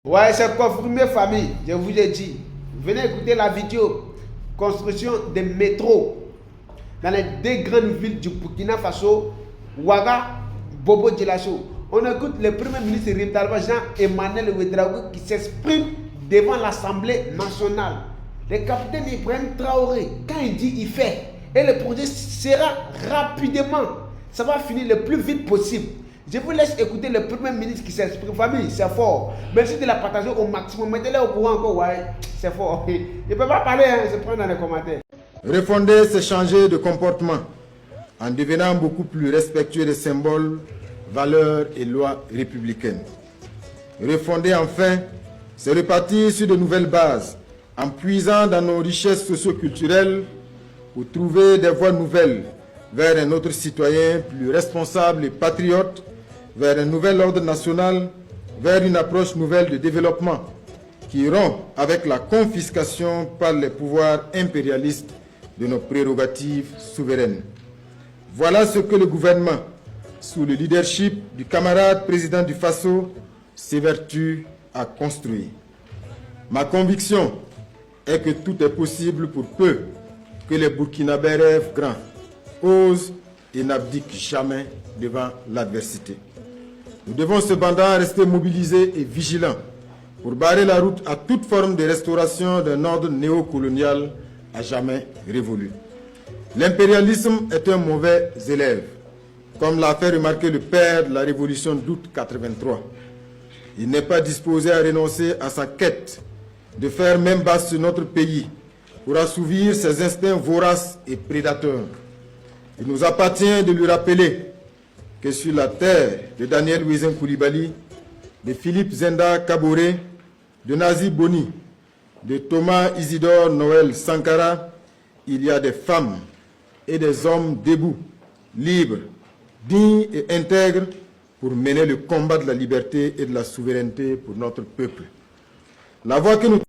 Ouais, c'est confirmé, famille, je vous ai dit. Venez écouter la vidéo. Construction des métros dans les deux grandes villes du Burkina Faso, Ouaga, Bobo Dioulasso. On écoute le premier ministre Rimtalba Jean-Emmanuel Ouedraogo qui s'exprime devant l'Assemblée nationale. Le capitaine Ibrahim Traoré, quand il dit, il fait. Et le projet sera rapidement. Ça va finir le plus vite possible. Je vous laisse écouter le premier ministre qui s'exprime. Famille, c'est fort. Merci de la partager au maximum. Mettez-le au courant encore. Ouais, c'est fort. Il ne peut pas parler, hein, je prends dans les commentaires. Refonder, c'est changer de comportement en devenant beaucoup plus respectueux des symboles, valeurs et lois républicaines. Refonder, enfin, c'est repartir sur de nouvelles bases en puisant dans nos richesses socio-culturelles pour trouver des voies nouvelles vers un autre citoyen plus responsable et patriote, vers un nouvel ordre national, vers une approche nouvelle de développement qui rompt avec la confiscation par les pouvoirs impérialistes de nos prérogatives souveraines. Voilà ce que le gouvernement, sous le leadership du camarade président du Faso, s'évertue à construire. Ma conviction est que tout est possible pour peu que les Burkinabés rêvent grand, osent et n'abdiquent jamais devant l'adversité. Nous devons cependant rester mobilisés et vigilants pour barrer la route à toute forme de restauration d'un ordre néocolonial à jamais révolu. L'impérialisme est un mauvais élève, comme l'a fait remarquer le père de la révolution d'août 83. Il n'est pas disposé à renoncer à sa quête de faire main basse sur notre pays pour assouvir ses instincts voraces et prédateurs. Il nous appartient de lui rappeler que sur la terre de Daniel Ouézen Koulibaly, de Philippe Zenda Kaboré, de Nazi Boni, de Thomas Isidore Noël Sankara, il y a des femmes et des hommes debout, libres, dignes et intègres pour mener le combat de la liberté et de la souveraineté pour notre peuple. La voie que nous